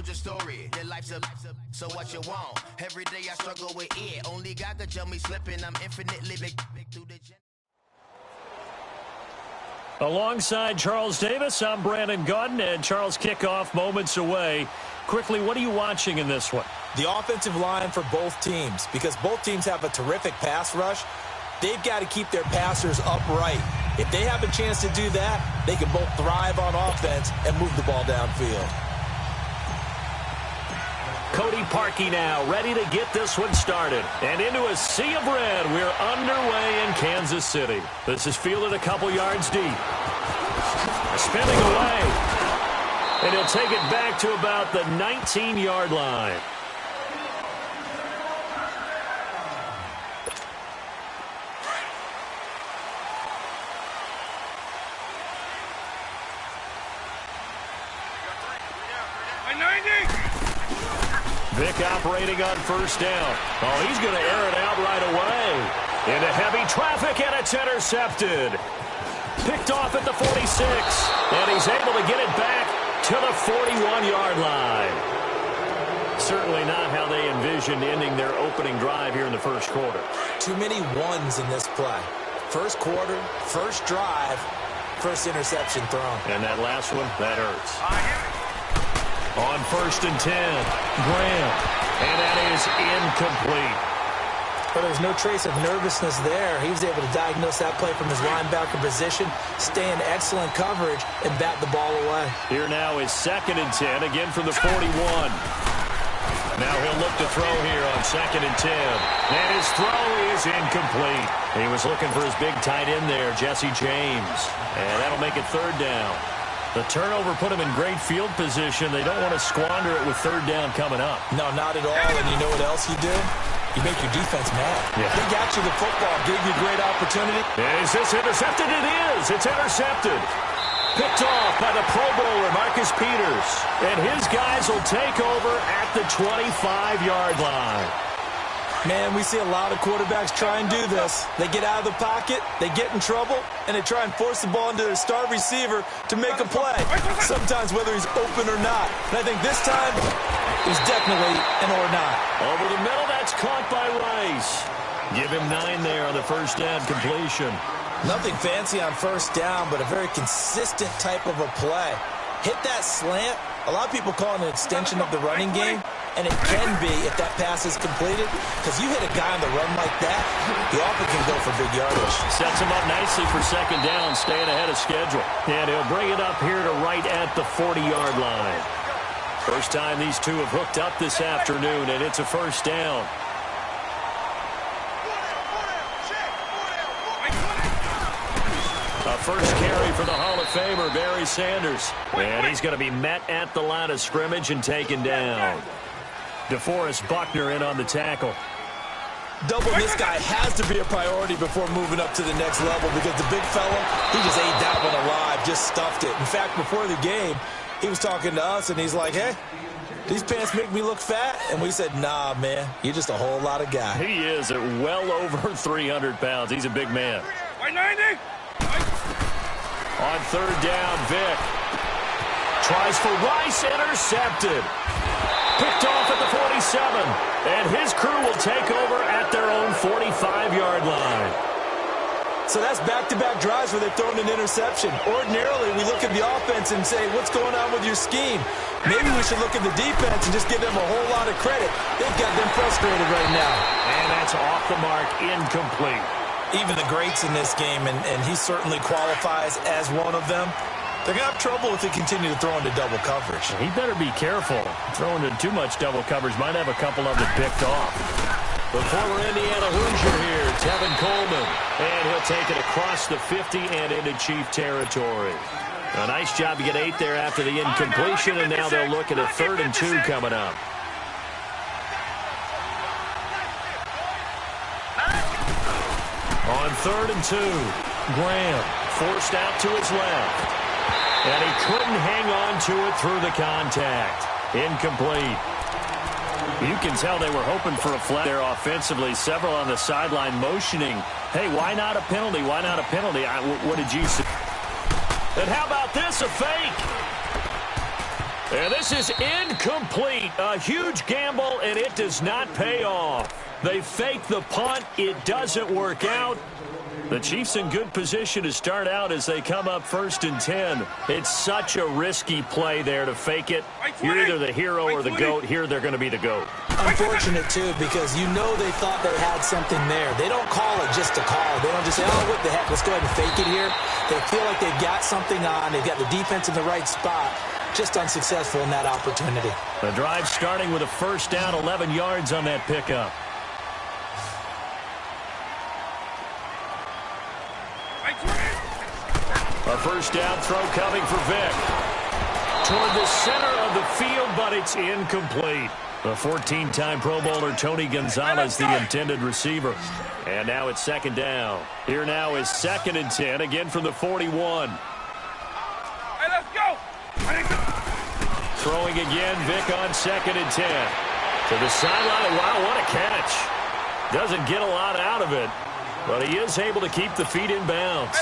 told your story. Your life's a so what you want? Every day I struggle with it. Only God could tell me slipping. I'm infinitely big through the. Alongside Charles Davis, I'm Brandon Gunn, and Charles, kickoff moments away. Quickly, what are you watching in this one? The offensive line for both teams, because both teams have a terrific pass rush. They've got to keep their passers upright. If they have a chance to do that, they can both thrive on offense and move the ball downfield. Cody Parkey now, ready to get this one started. And into a sea of red, we're underway in Kansas City. This is fielded a couple yards deep. Spinning away. And he'll take it back to about the 19-yard line. Vick operating on first down. Oh, he's going to air it out right away. Into heavy traffic, and it's intercepted. Picked off at the 46, and he's able to get it back to the 41-yard line. Certainly not how they envisioned ending their opening drive here in the first quarter. Too many ones in this play. First quarter, first drive, first interception thrown. And that last one, that hurts. On 1st and 10, Graham, and that is incomplete. But there's no trace of nervousness there. He was able to diagnose that play from his linebacker position, stay in excellent coverage, and bat the ball away. Here now is 2nd and 10, again from the 41. Now he'll look to throw here on 2nd and 10. And his throw is incomplete. He was looking for his big tight end there, Jesse James. And that'll make it 3rd down. The turnover put him in great field position. They don't want to squander it with 3rd down coming up. No, not at all. And you know what else you do? You make your defense mad. Yeah. They got you the football, gave you a great opportunity. Is this intercepted? It is. It's intercepted. Picked off by the Pro Bowler, Marcus Peters. And his guys will take over at the 25-yard line. Man, we see a lot of quarterbacks try and do this. They get out of the pocket, they get in trouble, and they try and force the ball into their star receiver to make a play, sometimes whether he's open or not. And I think this time, it was definitely an or not. Over the middle, that's caught by Rice. Give him 9 there on the first down completion. Nothing fancy on first down, but a very consistent type of a play. Hit that slant. A lot of people call it an extension of the running game. And it can be if that pass is completed, because you hit a guy on the run like that, he often can go for big yardage. Sets him up nicely for 2nd down, staying ahead of schedule. And he'll bring it up here to right at the 40-yard line. First time these two have hooked up this afternoon, and it's a first down. A first carry for the Hall of Famer, Barry Sanders. And he's going to be met at the line of scrimmage and taken down. DeForest Buckner in on the tackle. Doubling this guy has to be a priority before moving up to the next level, because the big fella, he just ate that one alive, just stuffed it. In fact, before the game, he was talking to us, and he's like, hey, these pants make me look fat? And we said, nah, man, you're just a whole lot of guy. He is at well over 300 pounds. He's a big man. 190. On 3rd down, Vick tries for Rice, intercepted. Picked off at the 47, and his crew will take over at their own 45-yard line. So that's back-to-back drives where they've thrown an interception. Ordinarily, we look at the offense and say, what's going on with your scheme? Maybe we should look at the defense and just give them a whole lot of credit. They've got them frustrated right now. And that's off the mark, incomplete. Even the greats in this game, and he certainly qualifies as one of them, they're going to have trouble if they continue to throw into double coverage. He better be careful. Throwing into too much double coverage might have a couple of them picked off. The former Indiana Hoosier here, Tevin Coleman. And he'll take it across the 50 and into Chief territory. A nice job to get 8 there after the incompletion, and now they'll look at a 3rd and 2 coming up. On 3rd and 2, Graham forced out to his left. And he couldn't hang on to it through the contact. Incomplete. You can tell they were hoping for a flag there offensively. Several on the sideline motioning, hey, why not a penalty? Why not a penalty? What did you see? And how about this, a fake? And this is incomplete. A huge gamble, and it does not pay off. They fake the punt. It doesn't work out. The Chiefs in good position to start out as they come up 1st and 10. It's such a risky play there to fake it. You're either the hero or the GOAT. Here they're going to be the GOAT. Unfortunate, too, because you know they thought they had something there. They don't call it just to call. They don't just say, oh, what the heck, let's go ahead and fake it here. They feel like they've got something on. They've got the defense in the right spot. Just unsuccessful in that opportunity. The drive starting with a 1st down, 11 yards on that pickup. A 1st down throw coming for Vic. Toward the center of the field, but it's incomplete. The 14-time Pro Bowler Tony Gonzalez, the intended receiver. And now it's 2nd down. Here now is 2nd and 10, again from the 41. Hey, let's go! Throwing again, Vic on 2nd and 10. To the sideline. Wow, what a catch. Doesn't get a lot out of it, but he is able to keep the feet in bounds.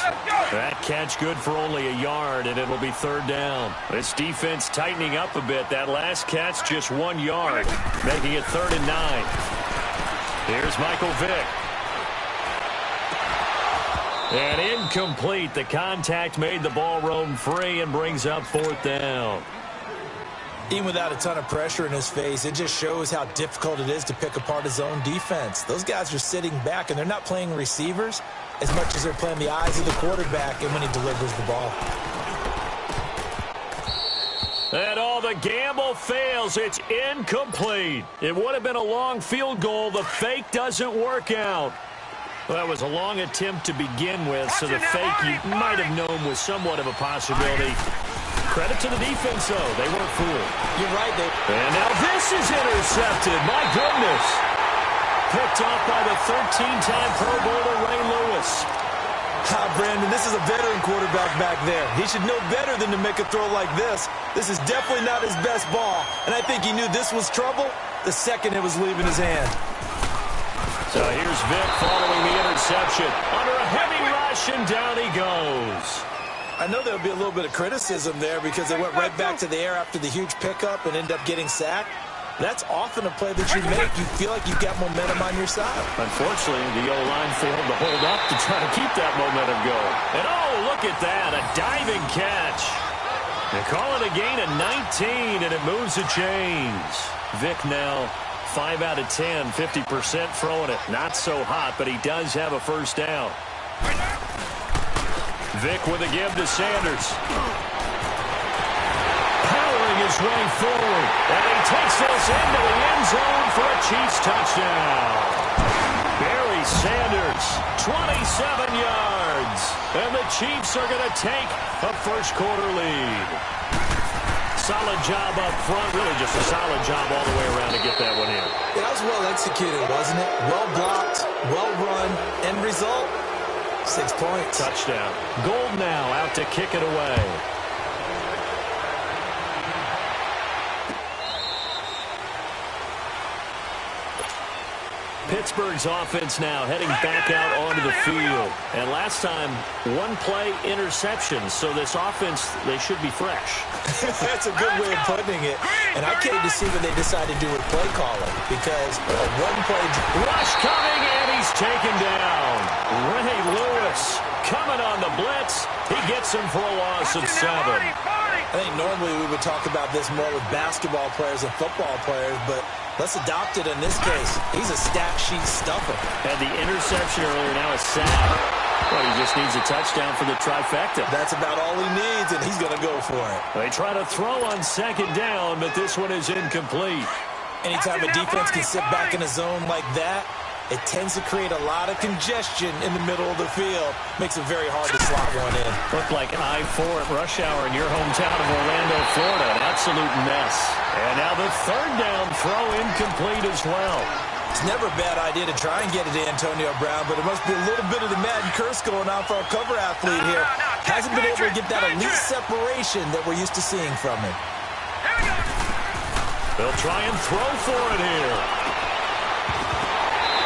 That catch good for only a yard, and it'll be 3rd down. This defense tightening up a bit. That last catch just 1 yard, making it 3rd and 9. Here's Michael Vick. And incomplete. The contact made the ball roam free and brings up 4th down. Even without a ton of pressure in his face, it just shows how difficult it is to pick apart his own defense. Those guys are sitting back, and they're not playing receivers as much as they're playing the eyes of the quarterback and when he delivers the ball. And all the gamble fails. It's incomplete. It would have been a long field goal. The fake doesn't work out. Well, that was a long attempt to begin with, so the fake you might have known was somewhat of a possibility. Credit to the defense, though. They weren't fooled. You're right, Dave. And now this is intercepted. My goodness. Picked off by the 13-time Pro Bowler Ray Lewis. Brandon, this is a veteran quarterback back there. He should know better than to make a throw like this. This is definitely not his best ball, and I think he knew this was trouble the second it was leaving his hand. So here's Vic following the interception. Under a heavy rush, and down he goes. I know there'll be a little bit of criticism there because they went right back to the air after the huge pickup and ended up getting sacked. That's often a play that you make. You feel like you've got momentum on your side. Unfortunately, the O-line failed to hold up to try to keep that momentum going. And oh, look at that, a diving catch. They call it a gain of 19, and it moves the chains. Vic now 5 out of 10, 50% throwing it. Not so hot, but he does have a 1st down. Vic with a give to Sanders. Powering his way forward. And he takes this into the end zone for a Chiefs touchdown. Barry Sanders, 27 yards. And the Chiefs are going to take a 1st quarter lead. Solid job up front. Really just a solid job all the way around to get that one in. That was well executed, wasn't it? Well blocked, well run. End result? 6 points. Touchdown. Gold now out to kick it away. Pittsburgh's offense now heading back out onto the field. And last time, 1-play interception. So this offense, they should be fresh. That's a good way of putting it. And I came to see what they decided to do with play calling. Because a 1-play... Rush coming, and he's taken down. Ray Lewis coming on the blitz. He gets him for a loss of 7. I think normally we would talk about this more with basketball players and football players, but let's adopt it in this case. He's a stat sheet stuffer. Had the interception earlier, now a sack. Well, he just needs a touchdown for the trifecta. That's about all he needs, and he's going to go for it. They try to throw on 2nd down, but this one is incomplete. Anytime a defense can sit back in a zone like that, it tends to create a lot of congestion in the middle of the field. Makes it very hard to slot one in. Looked like I-4 at rush hour in your hometown of Orlando, Florida. An absolute mess. And now the 3rd down throw incomplete as well. It's never a bad idea to try and get it to Antonio Brown, but it must be a little bit of the Madden curse going on for our cover athlete here. Hasn't been able to get that elite separation that we're used to seeing from him. They'll try and throw for it here.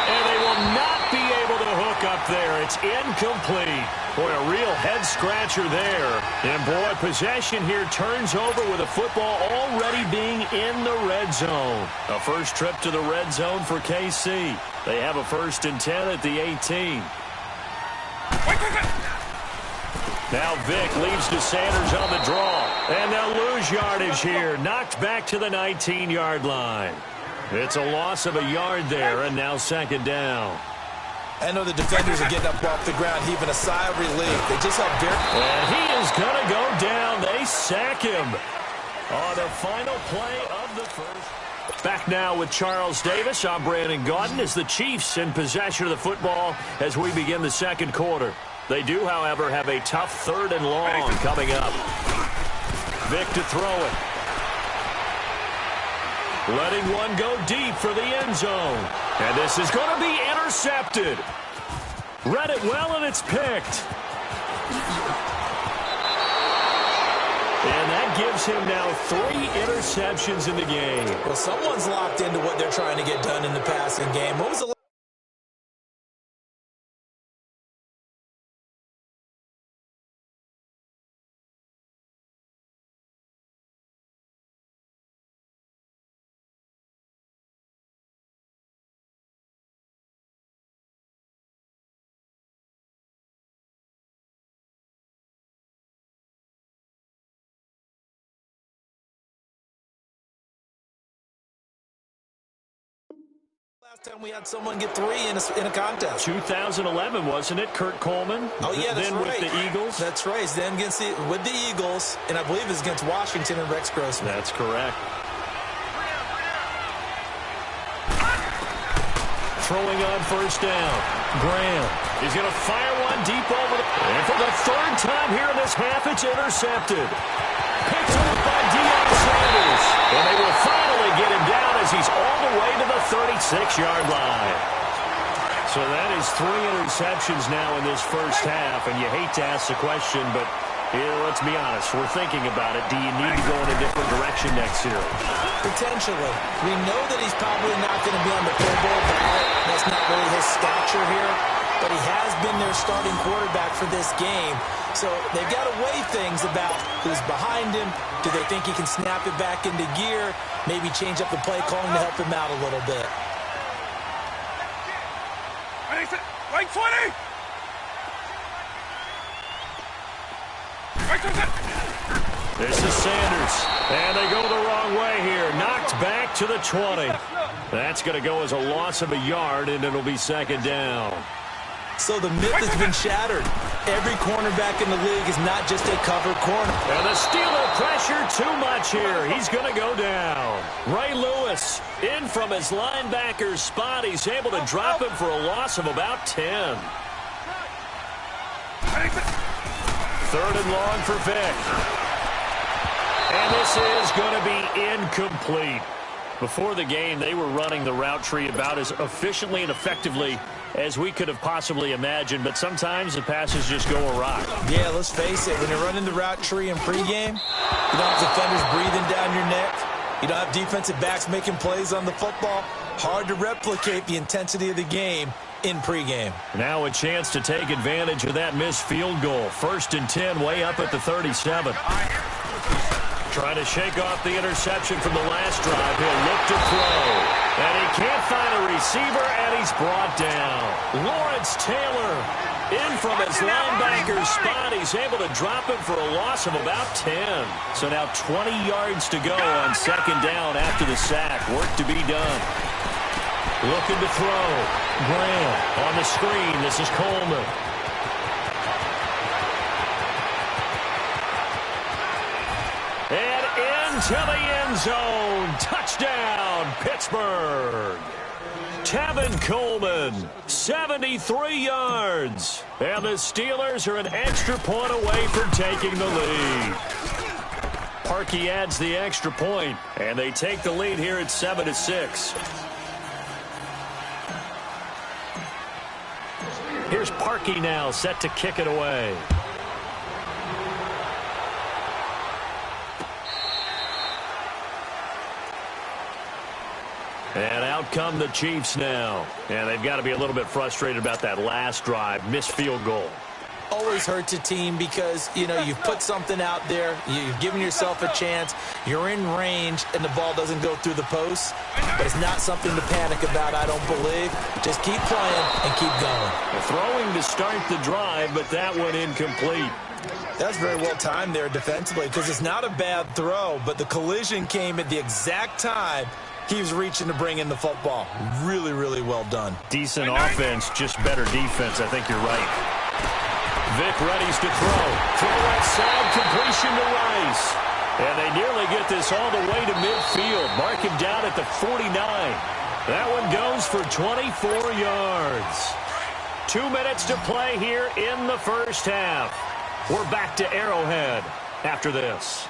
And they will not be able to hook up there. It's incomplete. Boy, a real head-scratcher there. And, boy, possession here turns over with the football already being in the red zone. A first trip to the red zone for KC. They have a 1st and 10 at the 18. Now Vick leads to Sanders on the draw. And they'll lose yardage here. Knocked back to the 19-yard line. It's a loss of a yard there, and now 2nd down. I know the defenders are getting up off the ground, heaving a sigh of relief. They just have very... And he is going to go down. They sack him on the final play of the first. Back now with Charles Davis. I'm Brandon Gaudin as the Chiefs in possession of the football as we begin the 2nd quarter. They do, however, have a tough 3rd and long coming up. Vick to throw it. Letting one go deep for the end zone. And this is going to be intercepted. Read it well, and it's picked. And that gives him now 3 interceptions in the game. Well, someone's locked into what they're trying to get done in the passing game. What was the... Last time we had someone get 3 in a contest. 2011, wasn't it? Kurt Coleman. Oh, yeah, that's then right. With the Eagles. That's right. Then with the Eagles, and I believe it was against Washington and Rex Grossman. That's correct. Throwing on 1st down. Graham is going to fire one deep over the... And for the 3rd time here in this half, it's intercepted. Picked up by Deion Sanders. And they will finally get him down as he's all the way to the 36-yard line. So that is 3 interceptions now in this first half. And you hate to ask the question, but let's be honest. We're thinking about it. Do you need to go in a different direction next year? Potentially. We know that he's probably not going to be on the Pro Bowl ballot. That's not really his stature here. But he has been their starting quarterback for this game. So they've got to weigh things about who's behind him. Do they think he can snap it back into gear? Maybe change up the play calling to help him out a little bit. Right 20! This is Sanders, and they go the wrong way here. Knocked back to the 20. That's going to go as a loss of a yard, and it'll be 2nd down. So the myth has been shattered. Every cornerback in the league is not just a cover corner. And the Steeler pressure too much here. He's going to go down. Ray Lewis in from his linebacker's spot. He's able to drop him for a loss of about 10. 3rd and long for Vick. And this is going to be incomplete. Before the game, they were running the route tree about as efficiently and effectively as we could have possibly imagined, but sometimes the passes just go awry. Yeah, let's face it. When you're running the route tree in pregame, you don't have defenders breathing down your neck. You don't have defensive backs making plays on the football. Hard to replicate the intensity of the game in pregame. Now a chance to take advantage of that missed field goal. 1st and 10, way up at the 37. Trying to shake off the interception from the last drive. He'll look to throw. And he can't find a receiver, and he's brought down. Lawrence Taylor in from his linebacker's spot. He's able to drop him for a loss of about 10. So now 20 yards to go on 2nd down after the sack. Work to be done. Looking to throw. Graham on the screen. This is Coleman. And into the end zone. Touchdown, Pittsburgh. Tevin Coleman, 73 yards. And the Steelers are an extra point away from taking the lead. Parkey adds the extra point, and they take the lead here at 7-6. Here's Parkey now, set to kick it away. And out come the Chiefs now. And they've got to be a little bit frustrated about that last drive. Missed field goal. Always hurts a team because, you know, you've put something out there. You've given yourself a chance. You're in range, and the ball doesn't go through the post. But it's not something to panic about, I don't believe. Just keep playing and keep going. Throwing to start the drive, but that one incomplete. That's very well timed there defensively because it's not a bad throw, but the collision came at the exact time he was reaching to bring in the football. Really, really well done. Decent offense, just better defense. I think you're right. Vic readies to throw. Throw outside, completion to Rice. And they nearly get this all the way to midfield. Mark him down at the 49. That one goes for 24 yards. 2 minutes to play here in the first half. We're back to Arrowhead after this.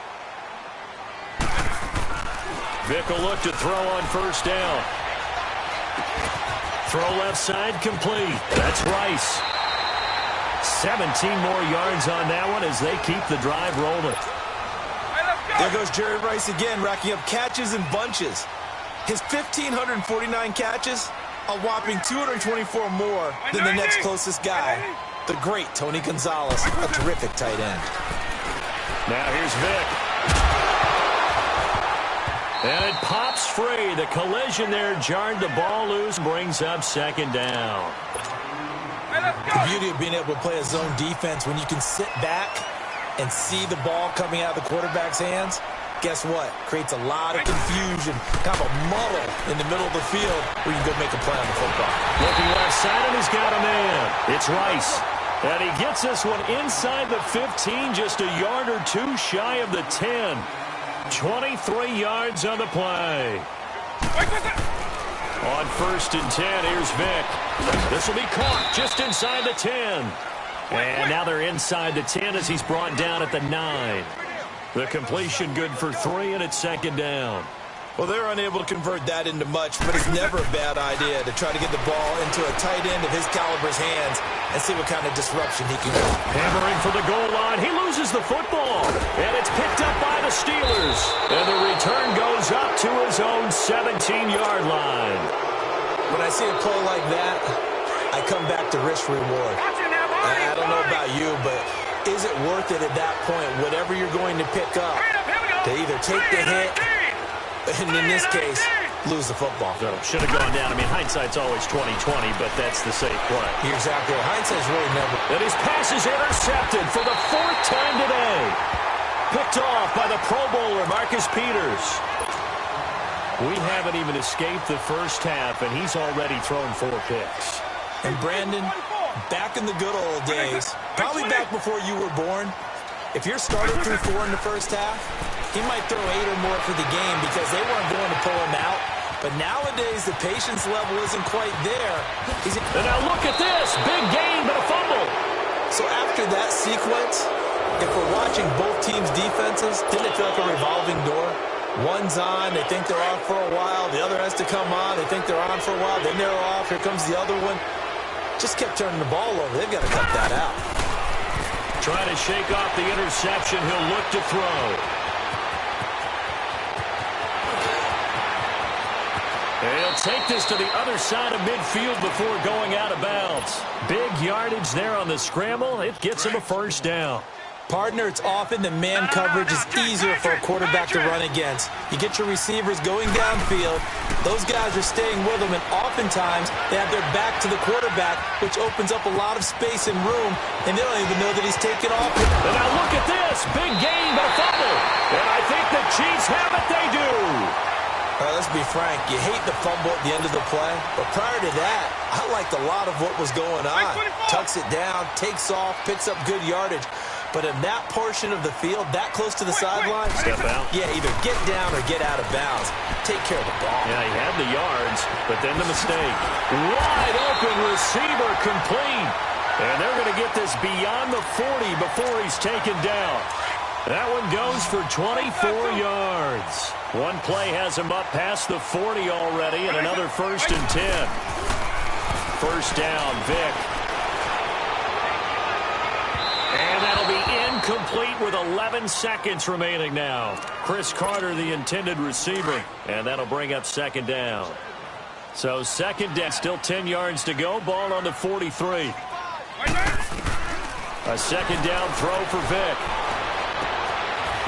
Vic will look to throw on first down. Throw left side complete. That's Rice. 17 more yards on that one as they keep the drive rolling. There goes Jerry Rice again, racking up catches and bunches. His 1,549 catches, a whopping 224 more than the next closest guy, the great Tony Gonzalez, a terrific tight end. Now here's Vic. And it pops free. The collision there jarred the ball loose, brings up second down. The beauty of being able to play a zone defense when you can sit back and see the ball coming out of the quarterback's hands, guess what? Creates a lot of confusion, kind of a muddle in the middle of the field where you can go make a play on the football. Looking left side, and he's got a man. It's Rice. And he gets this one inside the 15, just a yard or two shy of the 10. 23 yards on the play. On first and 10, here's Vic. This will be caught just inside the 10. And now they're inside the 10 as he's brought down at the 9. The completion good for 3, and it's second down. Well, they're unable to convert that into much, but it's never a bad idea to try to get the ball into a tight end of his caliber's hands and see what kind of disruption he can get. Hammering for the goal line. He loses the football, and it's picked up by the Steelers. And the return goes up to his own 17-yard line. When I see a play like that, I come back to risk reward. I don't know about you, but is it worth it at that point, whatever you're going to pick up, to either take the hit, and in this case, lose the football? So, should have gone down. I mean, hindsight's always 20/20, but that's the safe play. You're exactly right. Hindsight's really never. And his pass is intercepted for the 4th time today. Picked off by the Pro Bowler, Marcus Peters. We haven't even escaped the first half, and he's already thrown 4 picks. And Brandon, back in the good old days, probably back before you were born, if your starter threw 4 in the first half, he might throw 8 or more for the game because they weren't going to pull him out. But nowadays, the patience level isn't quite there. And now look at this. Big gain, but a fumble. So after that sequence, if we're watching both teams' defenses, didn't it feel like a revolving door? One's on, they think they're off for a while. The other has to come on, they think they're on for a while. Then they're off. Here comes the other one. Just kept turning the ball over. They've got to cut that out. Trying to shake off the interception. He'll look to throw. He'll take this to the other side of midfield before going out of bounds. Big yardage there on the scramble. It gets him a first down. Partner, it's often the man coverage is easier for a quarterback to run against. You get your receivers going downfield. Those guys are staying with them, and oftentimes they have their back to the quarterback, which opens up a lot of space and room, and they don't even know that he's taken off. And now look at this. Big gain, but a fumble. And I think the Chiefs have it. They do. Let's be frank. You hate the fumble at the end of the play, but prior to that, I liked a lot of what was going on. Tucks it down, takes off, picks up good yardage. But in that portion of the field, that close to the sideline, step out. Yeah, either get down or get out of bounds. Take care of the ball. Yeah, he had the yards, but then the mistake. Wide open receiver complete. And they're going to get this beyond the 40 before he's taken down. That one goes for 24 yards. One play has him up past the 40 already, and another 1st and 10. First down, Vic. And that'll be incomplete with 11 seconds remaining now. Chris Carter, the intended receiver, and that'll bring up second down. So second down, still 10 yards to go. Ball on the 43. A second down throw for Vic.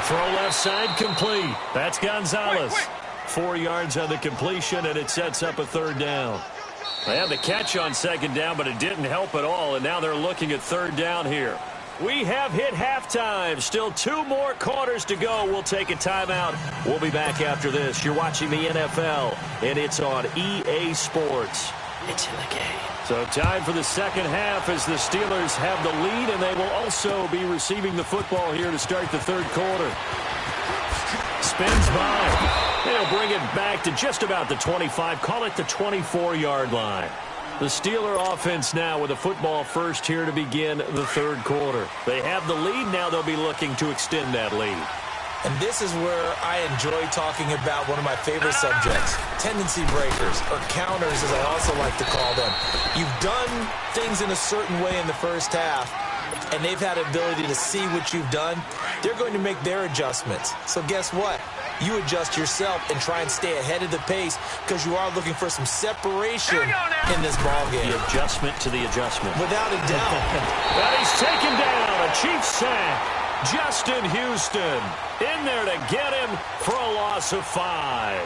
Throw left side complete. That's Gonzalez. 4 yards on the completion, and it sets up a third down. They had the catch on second down, but it didn't help at all, and now they're looking at third down here. We have hit halftime. Still 2 more quarters to go. We'll take a timeout. We'll be back after this. You're watching the NFL, and it's on EA Sports. It's in the game. So time for the second half as the Steelers have the lead, and they will also be receiving the football here to start the third quarter. Spins by. They'll bring it back to just about the 25. Call it the 24-yard line. The Steeler offense now with a football first here to begin the third quarter. They have the lead. Now they'll be looking to extend that lead. And this is where I enjoy talking about one of my favorite subjects, tendency breakers, or counters as I also like to call them. You've done things in a certain way in the first half, and they've had the ability to see what you've done. They're going to make their adjustments. So guess what? You adjust yourself and try and stay ahead of the pace because you are looking for some separation in this ballgame. The adjustment to the adjustment. Without a doubt. But he's taken down. A Chiefs sack. Justin Houston in there to get him for a loss of 5.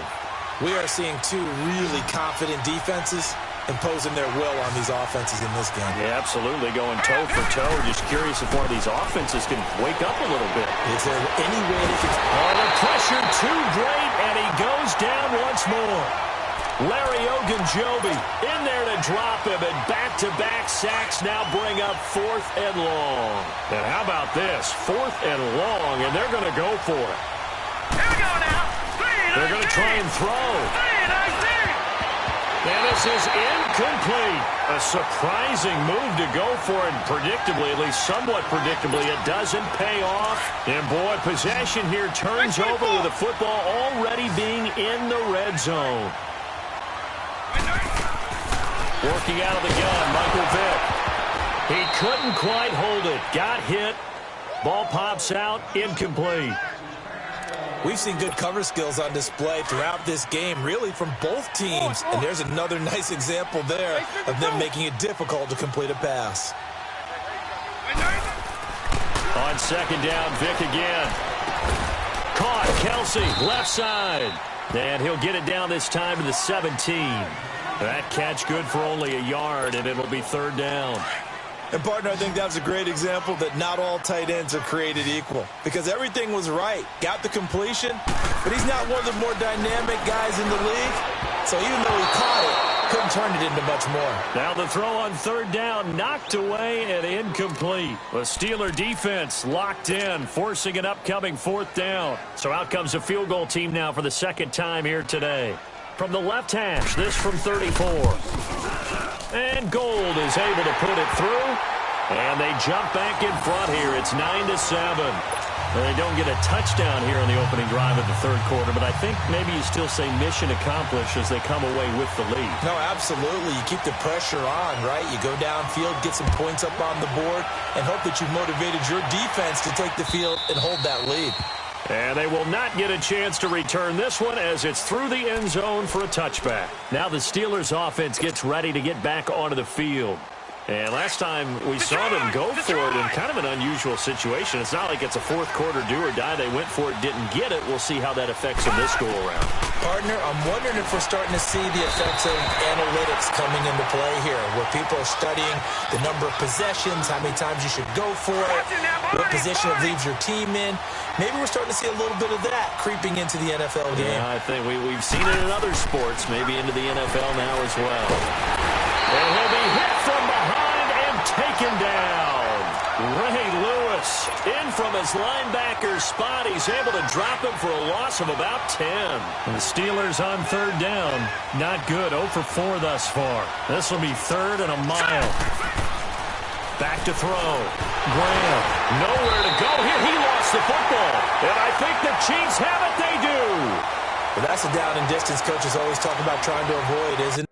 We are seeing 2 really confident defenses imposing their will on these offenses in this game. Yeah, absolutely. Going toe for toe. Just curious if one of these offenses can wake up a little bit. Is there any way they can... Oh, the pressure too great, and he goes down once more. Larry Ogunjobi in there to drop him, and back-to-back sacks now bring up 4th and long. And how about this? 4th and long, and they're going to go for it. Here we go now. They're going to try and throw. And this is incomplete. A surprising move to go for it. Predictably, at least somewhat predictably, it doesn't pay off. And boy, possession here turns over with the football already being in the red zone. Working out of the gun, Michael Vick. He couldn't quite hold it. Got hit. Ball pops out. Incomplete. We've seen good cover skills on display throughout this game, really from both teams. And there's another nice example there of them making it difficult to complete a pass. On second down, Vick again. Caught, Kelsey, left side. And he'll get it down this time to the 17. That catch good for only a yard, and it'll be third down. And, partner, I think that's a great example that not all tight ends are created equal. Because everything was right. Got the completion, but he's not one of the more dynamic guys in the league. So even though he caught it, couldn't turn it into much more. Now the throw on third down, knocked away and incomplete. The Steeler defense locked in, forcing an upcoming 4th down. So out comes a field goal team now for the second time here today. From the left hash, this from 34. And Gold is able to put it through. And they jump back in front here. It's 9-7. They don't get a touchdown here in the opening drive of the third quarter, but I think maybe you still say mission accomplished as they come away with the lead. No, absolutely. You keep the pressure on, right? You go downfield, get some points up on the board, and hope that you've motivated your defense to take the field and hold that lead. And they will not get a chance to return this one as it's through the end zone for a touchback. Now the Steelers offense gets ready to get back onto the field. And last time we saw them go for it in kind of an unusual situation. It's not like it's a fourth quarter do or die. They went for it, didn't get it. We'll see how that affects them this go around. Partner, I'm wondering if we're starting to see the effects of analytics coming into play here, where people are studying the number of possessions, how many times you should go for it, what position it leaves your team in. Maybe we're starting to see a little bit of that creeping into the NFL game. Yeah, I think we've seen it in other sports, maybe into the NFL now as well. And he'll be hit from behind and taken down. Ray Lewis in from his linebacker spot. He's able to drop him for a loss of about 10. And the Steelers on third down. Not good. 0 for 4 thus far. This will be third and a mile. Back to throw. Graham. Nowhere to go here. He lost the football. And I think the Chiefs have it. They do. Well, that's a down and distance coaches always talk about trying to avoid, isn't it?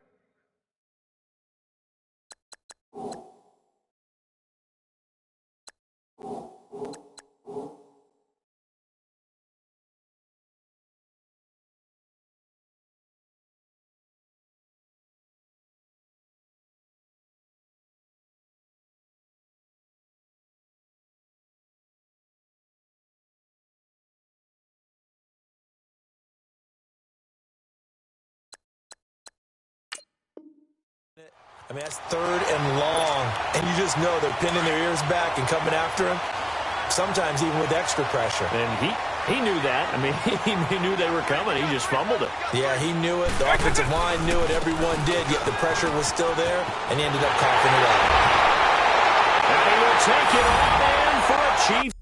I mean, that's 3rd and long, and you just know they're pinning their ears back and coming after him, sometimes even with extra pressure. And he knew that. I mean, he knew they were coming. He just fumbled it. Yeah, he knew it. The offensive line knew it. Everyone did, yet the pressure was still there, and he ended up coughing it out. And he will take it all in for a Chiefs.